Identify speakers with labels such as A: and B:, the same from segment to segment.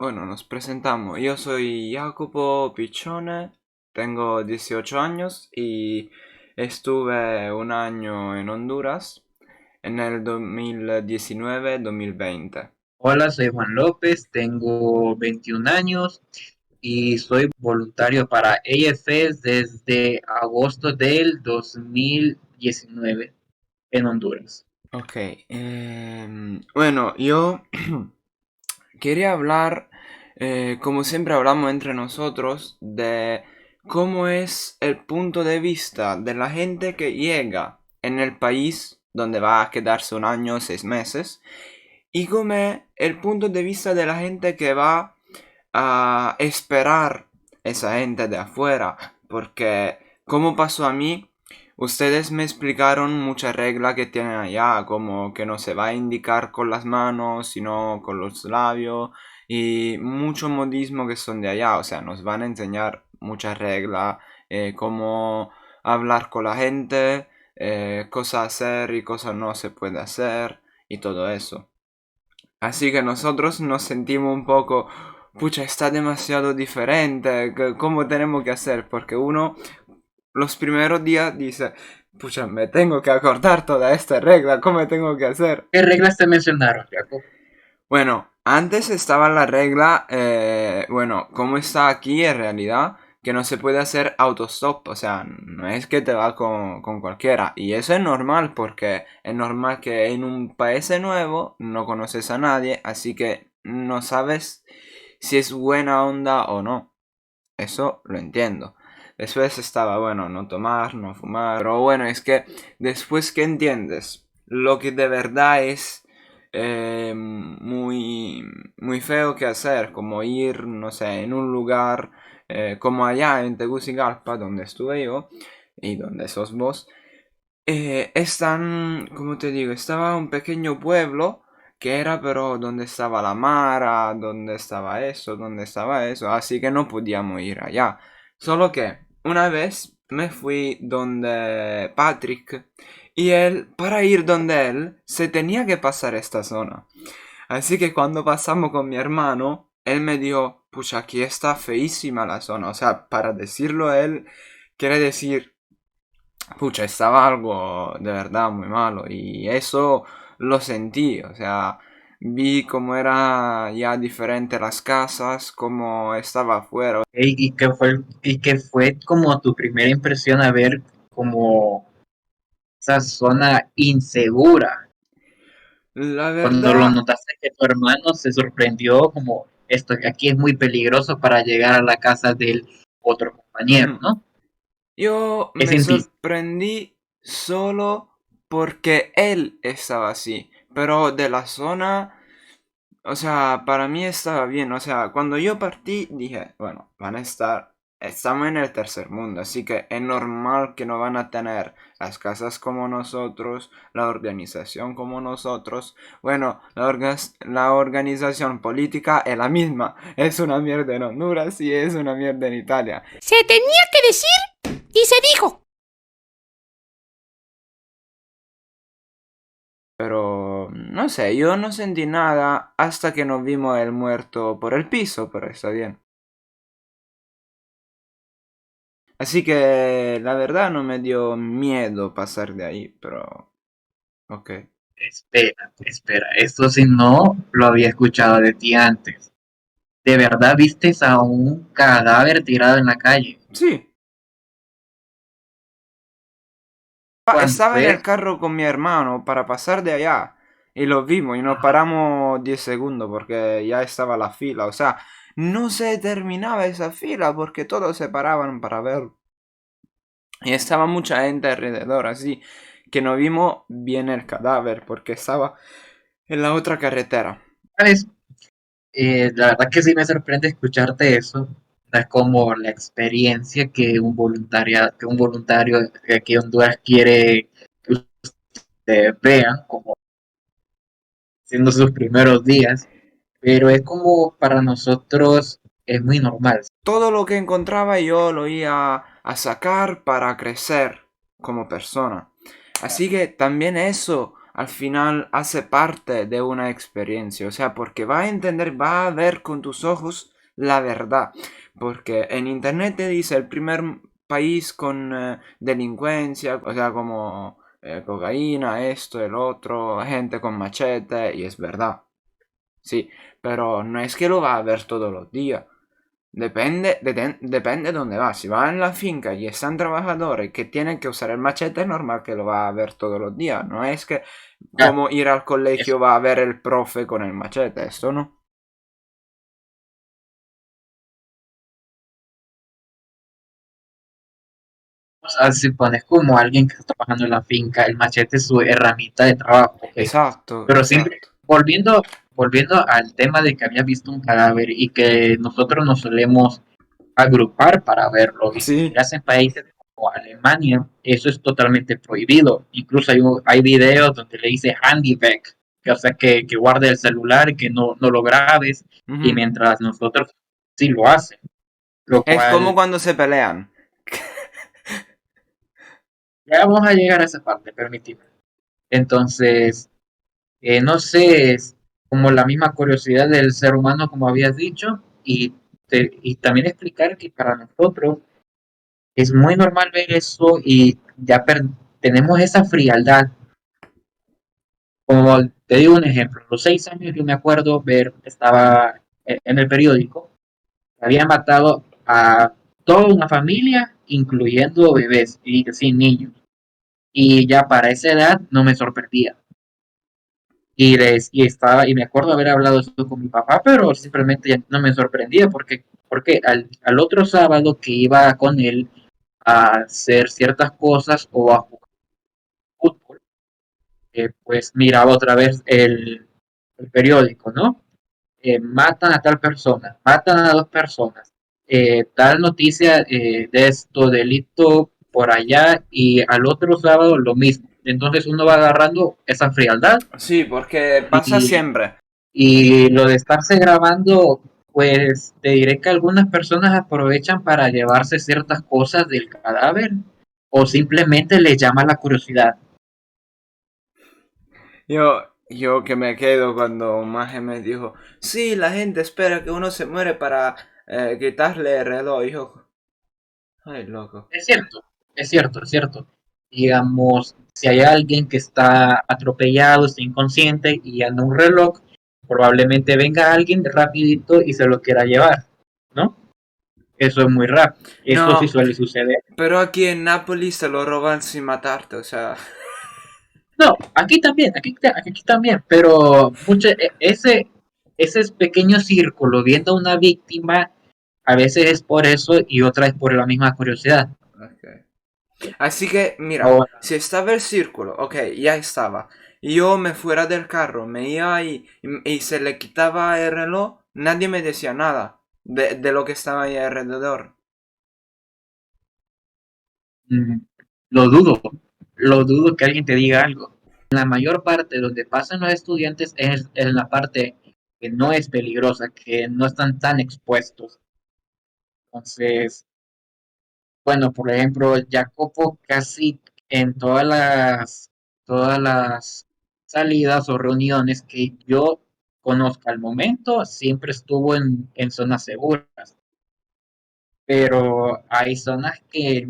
A: Bueno, nos presentamos. Yo soy Jacopo Piccione, tengo 18 años y estuve un año en Honduras en el 2019-2020.
B: Hola, soy Juan López, tengo 21 años y soy voluntario para AFS desde agosto del 2019 en Honduras.
A: Ok, bueno, yo quería hablar, como siempre hablamos entre nosotros, de cómo es el punto de vista de la gente que llega en el país donde va a quedarse un año, 6 meses, y cómo es el punto de vista de la gente que va a esperar esa gente de afuera. Porque, como pasó a mí, ustedes me explicaron muchas reglas que tienen allá, como que no se va a indicar con las manos, sino con los labios, y mucho modismo que son de allá. O sea, nos van a enseñar muchas reglas, cómo hablar con la gente, cosas hacer y cosas no se puede hacer, y todo eso. Así que nosotros nos sentimos un poco, pucha, está demasiado diferente, ¿cómo tenemos que hacer? Porque uno los primeros días dice, pucha, me tengo que acordar toda esta regla, ¿cómo tengo que hacer?
B: ¿Qué reglas te mencionaron, Jacob?
A: Bueno, antes estaba la regla, bueno, como está aquí en realidad, que no se puede hacer autostop, o sea, no es que te va con cualquiera. Y eso es normal, porque es normal que en un país nuevo no conoces a nadie, así que no sabes si es buena onda o no. Eso lo entiendo. Después estaba, bueno, no tomar, no fumar. Pero bueno, es que después que entiendes lo que de verdad es muy feo que hacer, como ir, no sé, en un lugar como allá en Tegucigalpa, donde estuve yo y donde sos vos, como te digo, estaba un pequeño pueblo que era pero donde estaba la Mara, donde estaba eso, así que no podíamos ir allá. Solo que una vez me fui donde Patrick y él, para ir donde él, se tenía que pasar esta zona. Así que cuando pasamos con mi hermano, él me dijo, pucha, aquí está feísima la zona. O sea, para decirlo él, quiere decir pucha, estaba algo de verdad muy malo y eso lo sentí, o sea, vi cómo era ya diferente las casas, cómo estaba afuera.
B: ¿Y qué fue como tu primera impresión a ver como esa zona insegura?
A: La
B: Cuando lo
A: verdad,
B: notaste que tu hermano se sorprendió como esto que aquí es muy peligroso para llegar a la casa del otro compañero,
A: ujú,
B: ¿no?
A: yo
B: ¿Qué
A: me
B: sentiste?
A: sorprendí solo porque él estaba así, pero de la zona, o sea, para mí estaba bien. O sea, cuando yo partí dije, bueno, estamos en el tercer mundo, así que es normal que no van a tener las casas como nosotros, la organización como nosotros. Bueno, la organización política es la misma. Es una mierda en Honduras y es una mierda en Italia.
C: Se tenía que decir y se dijo.
A: Pero no sé, yo no sentí nada hasta que nos vimos el muerto por el piso, pero está bien. Así que la verdad no me dio miedo pasar de ahí, pero ok.
B: Espera, espera, esto si no lo había escuchado de ti antes. ¿De verdad vistes a un cadáver tirado en la calle?
A: Sí,
B: ¿Cuándo
A: estaba en
B: fue
A: el
B: eso?
A: carro con mi hermano para pasar de allá y lo vimos y nos
B: Ajá.
A: paramos 10 segundos porque ya estaba la fila. O sea, no se terminaba esa fila porque todos se paraban para ver. Y estaba mucha gente alrededor, así que no vimos bien el cadáver porque estaba en la otra carretera.
B: ¿Sabes? La verdad que sí me sorprende escucharte eso. Es como la experiencia que un voluntario de aquí en Honduras quiere que ustedes vean, como siendo sus primeros días, pero es como para nosotros es muy normal.
A: Todo lo que encontraba yo lo iba a sacar para crecer como persona. Así que también eso al final hace parte de una experiencia, o sea, porque va a entender, va a ver con tus ojos la verdad, porque en internet te dice el primer país con delincuencia, o sea, como cocaína, esto, el otro, gente con machete, y es verdad, sí, pero no es que lo va a ver todos los días. Depende de dónde va. Si va en la finca y están trabajadores que tienen que usar el machete, es normal que lo va a ver todos los días. No es que
B: Ah,
A: como ir al
B: eso.
A: colegio va a ver el profe con el machete. Esto no.
B: O sea, si pones como alguien que está trabajando en la finca, el machete es su herramienta de trabajo, ok.
A: Exacto,
B: Pero siempre,
A: exacto.
B: volviendo al tema de que había visto un cadáver y que nosotros nos solemos agrupar para verlo, y si
A: Sí.
B: miras en países como Alemania, eso es totalmente prohibido. Incluso hay videos donde le dice handyback, que, o sea, que guarde el celular, que no lo grabes, y
A: Ujú.
B: mientras nosotros sí lo hacen, lo
A: Es como
B: cual
A: cuando se pelean.
B: ya vamos a llegar a esa parte, permíteme. Entonces, no sé, es como la misma curiosidad del ser humano, como habías dicho, y también explicar que para nosotros es muy normal ver eso y ya tenemos esa frialdad. Como te digo un ejemplo, a los 6 años yo me acuerdo ver, estaba en el periódico, que habían matado a toda una familia, incluyendo bebés y sin niños. Y ya para esa edad no me sorprendía. Y me acuerdo haber hablado eso con mi papá, pero simplemente ya no me sorprendía porque al otro sábado que iba con él a hacer ciertas cosas o a jugar fútbol, pues miraba otra vez el periódico, ¿no? Matan a tal persona, matan a dos personas, tal noticia de esto, delito por allá, y al otro sábado lo mismo. Entonces uno va agarrando esa frialdad
A: Sí, porque pasa
B: y,
A: siempre.
B: y lo de estarse grabando, pues te diré que algunas personas aprovechan para llevarse ciertas cosas del cadáver o simplemente les llama la curiosidad.
A: Yo que me quedo cuando un maje me dijo, sí, la gente espera que uno se muere para quitarle el reloj. Y yo, ay, loco.
B: Es cierto, es cierto, es cierto. Digamos, si hay alguien que está atropellado, está inconsciente y anda un reloj, probablemente venga alguien rapidito y se lo quiera llevar, ¿no? Eso es muy rápido. Eso sí
A: No,
B: suele suceder.
A: pero aquí en Nápoles se lo roban sin matarte, o sea.
B: No, aquí también, aquí también, pero ese pequeño círculo viendo a una víctima, a veces es por eso y otra es por la misma curiosidad.
A: Ok. Así que, mira,
B: Ahora,
A: si estaba el círculo, ok, ya estaba. Y yo me fuera del carro, me iba ahí y se le quitaba el reloj, nadie me decía nada de lo que estaba ahí alrededor.
B: mm, lo dudo, lo dudo que alguien te diga algo. La mayor parte donde pasan los estudiantes es en la parte que no es peligrosa, que no están tan expuestos. Entonces, bueno, por ejemplo, Jacopo casi en todas las salidas o reuniones que yo conozca al momento, siempre estuvo en zonas seguras, pero hay zonas que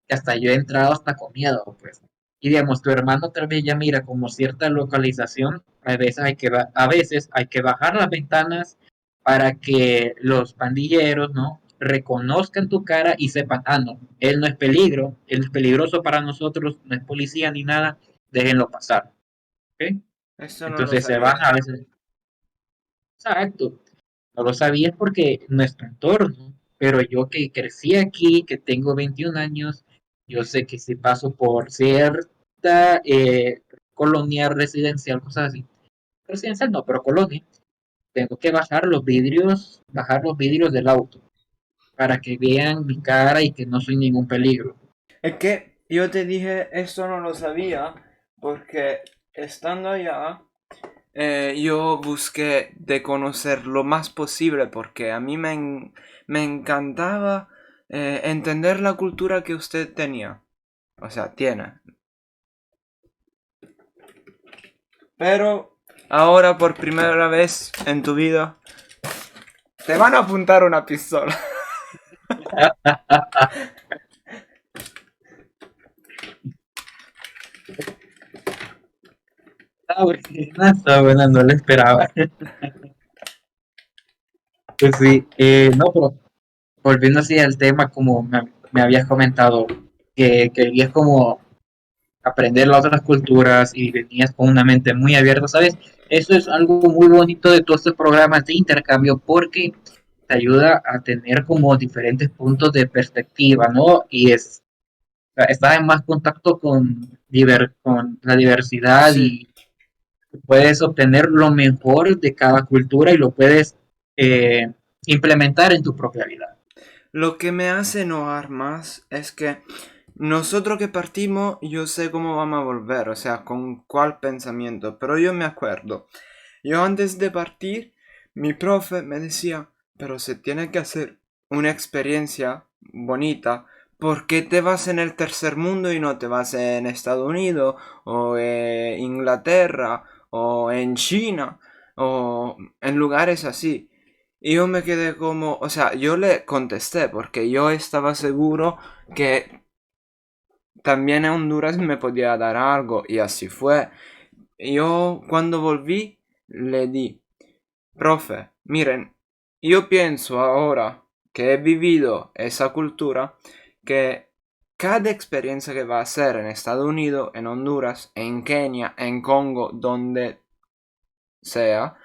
B: hasta yo he entrado hasta con miedo, pues. Y digamos, tu hermano tal vez ya mira como cierta localización, a veces hay que bajar las ventanas para que los pandilleros, ¿no? Reconozcan tu cara y sepan, ah, no, él no es peligro, él es peligroso para nosotros, no es policía ni nada, déjenlo pasar, ¿ok?
A: Eso no lo
B: Entonces se van
A: sabía.
B: a veces, exacto, no lo sabías porque nuestro entorno, pero yo que crecí aquí, que tengo 21 años, yo sé que si paso por cierta colonia residencial, cosas así, residencial no, pero colonia, tengo que bajar los vidrios del auto para que vean mi cara y que no soy ningún peligro.
A: Es que yo te dije, esto no lo sabía, porque estando allá, yo busqué de conocer lo más posible, porque a mí me encantaba entender la cultura que usted tenía. O sea, tiene. Pero ahora por primera vez en tu vida te van a apuntar una pistola.
B: Está buena, no la esperaba. Pues sí, no, pero volviendo así al tema, como me habías comentado, que querías como aprender las otras culturas y venías con una mente muy abierta, ¿sabes? Eso es algo muy bonito de todos estos programas de intercambio porque te ayuda a tener como diferentes puntos de perspectiva, ¿no? Y estás en más contacto con la diversidad
A: Sí.
B: y puedes obtener lo mejor de cada cultura y lo puedes eh, implementar en tu propia vida.
A: Lo que me hace enojar más es que nosotros que partimos, yo sé cómo vamos a volver, o sea, con cuál pensamiento, pero yo me acuerdo. Yo antes de partir, mi profe me decía, pero se tiene que hacer una experiencia bonita. ¿Por qué te vas en el tercer mundo y no te vas en Estados Unidos o en Inglaterra o en China o en lugares así? Y yo me quedé como, o sea, yo le contesté porque yo estaba seguro que también en Honduras me podía dar algo y así fue. Yo cuando volví le di, profe, miren, yo pienso ahora que he vivido esa cultura que cada experiencia que va a hacer en Estados Unidos, en Honduras, en Kenia, en Congo, donde sea,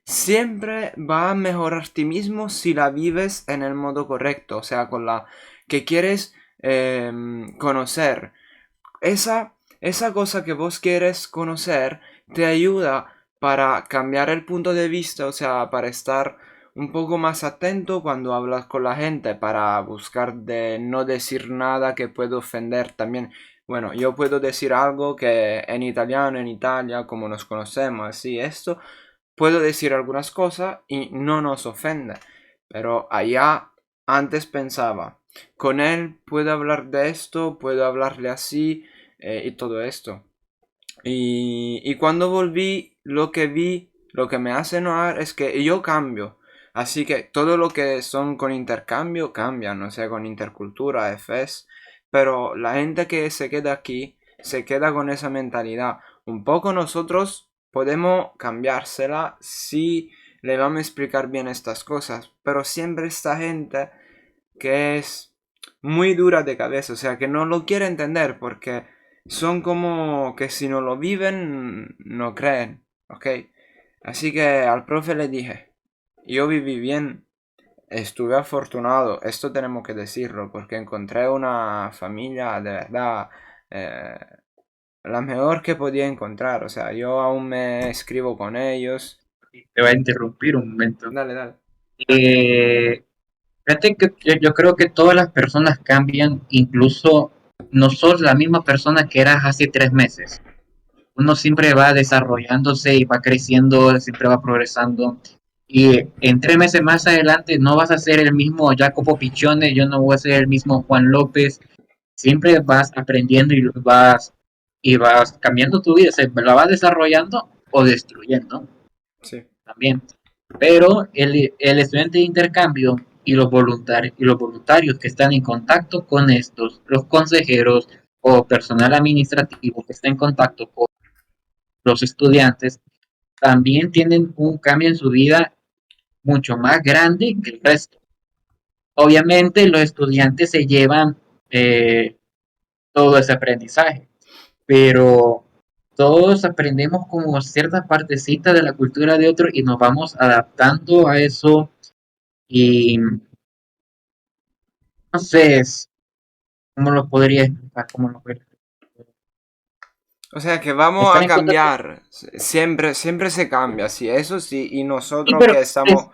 A: siempre va a mejorar ti mismo si la vives en el modo correcto, o sea, con la que quieres conocer. Esa cosa que vos quieres conocer te ayuda para cambiar el punto de vista, o sea, para estar un poco más atento cuando hablas con la gente, para buscar de no decir nada que pueda ofender también. Bueno, yo puedo decir algo que en italiano, en Italia, como nos conocemos, así, esto, puedo decir algunas cosas y no nos ofende. Pero allá antes pensaba, con él puedo hablar de esto, puedo hablarle así y todo esto. Y cuando volví, lo que vi, lo que me hace enojar es que yo cambio. Así que todo lo que son con intercambio cambian, o sea, con intercultura, FS. Pero la gente que se queda aquí se queda con esa mentalidad. Un poco nosotros podemos cambiársela si le vamos a explicar bien estas cosas. Pero siempre esta gente que es muy dura de cabeza, o sea, que no lo quiere entender porque son como que si no lo viven, no creen, ¿ok? Así que al profe le dije, yo viví bien, estuve afortunado, esto tenemos que decirlo, porque encontré una familia de verdad, eh, la mejor que podía encontrar, o sea, yo aún me escribo con ellos.
B: Te va a interrumpir un momento.
A: Dale, dale.
B: Eh, Fíjate que yo creo que todas las personas cambian, incluso no sos la misma persona que eras hace 3 meses. Uno siempre va desarrollándose y va creciendo, siempre va progresando. Y en 3 meses más adelante no vas a ser el mismo Jacopo Piccione, yo no voy a ser el mismo Juan López. Siempre vas aprendiendo y vas cambiando tu vida, se la vas desarrollando o destruyendo
A: Sí.
B: también. Pero el estudiante de intercambio y los voluntarios que están en contacto con estos, los consejeros o personal administrativo que está en contacto con los estudiantes, también tienen un cambio en su vida mucho más grande que el resto. Obviamente los estudiantes se llevan eh, todo ese aprendizaje, pero todos aprendemos como cierta partecita de la cultura de otro y nos vamos adaptando a eso y no sé, ¿cómo lo podría explicar?
A: O sea que vamos
B: Estar
A: a
B: en contacto,
A: cambiar, siempre, siempre se cambia, sí, eso sí, y
B: sí,
A: nosotros
B: pero
A: que estamos.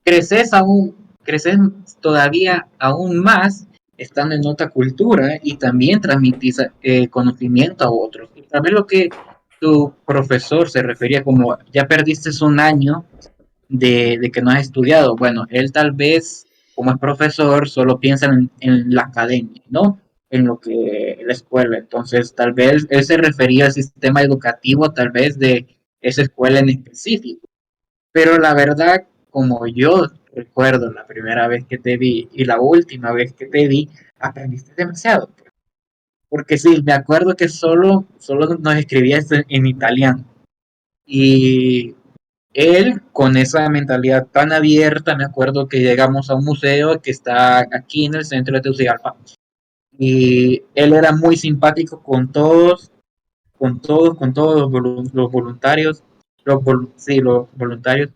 B: creces todavía aún más estando en otra cultura y también transmitís conocimiento a otros. Y tal vez lo que tu profesor se refería como ya perdiste un año de que no has estudiado. Bueno, él tal vez, como es profesor, solo piensa en la academia, ¿no? en lo que la escuela. Entonces, tal vez él se refería al sistema educativo, tal vez de esa escuela en específico. Pero la verdad, como yo recuerdo la primera vez que te vi y la última vez que te vi, aprendiste demasiado. Porque sí, me acuerdo que solo nos escribías en italiano. Y él, con esa mentalidad tan abierta, me acuerdo que llegamos a un museo que está aquí en el centro de Tegucigalpa. Y él era muy simpático con todos los voluntarios, sí, los voluntarios.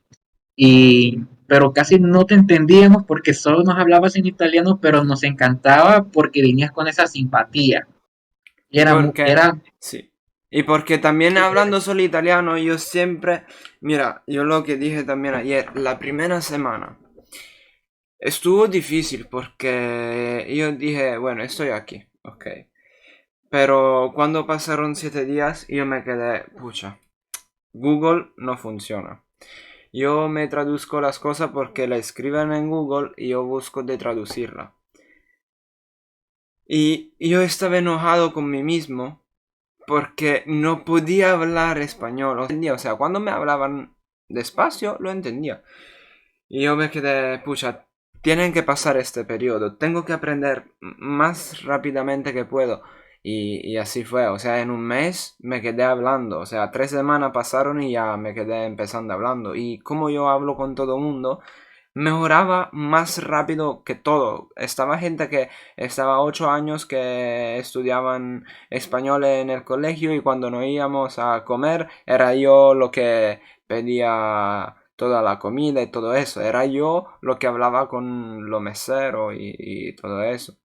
B: Pero casi no te entendíamos porque solo nos hablabas en italiano, pero nos encantaba porque venías con esa simpatía. Y
A: Y porque,
B: era,
A: sí. Y porque también
B: sí,
A: hablando solo italiano, yo siempre, mira, yo lo que dije también ayer, la primera semana estuvo difícil porque yo dije, bueno, estoy aquí, ok. Pero cuando pasaron 7 días, yo me quedé, pucha, Google no funciona. Yo me traduzco las cosas porque la escriben en Google y yo busco de traducirla. Y yo estaba enojado con mí mismo porque no podía hablar español. O sea, cuando me hablaban despacio, lo entendía. Y yo me quedé, pucha, tienen que pasar este periodo. Tengo que aprender más rápidamente que puedo. Y así fue. O sea, en un mes me quedé hablando. O sea, 3 semanas pasaron y ya me quedé empezando hablando. Y como yo hablo con todo el mundo, mejoraba más rápido que todo. Estaba gente que estaba 8 años que estudiaban español en el colegio y cuando nos íbamos a comer era yo lo que pedía toda la comida y todo eso. Era yo lo que hablaba con los meseros y todo eso.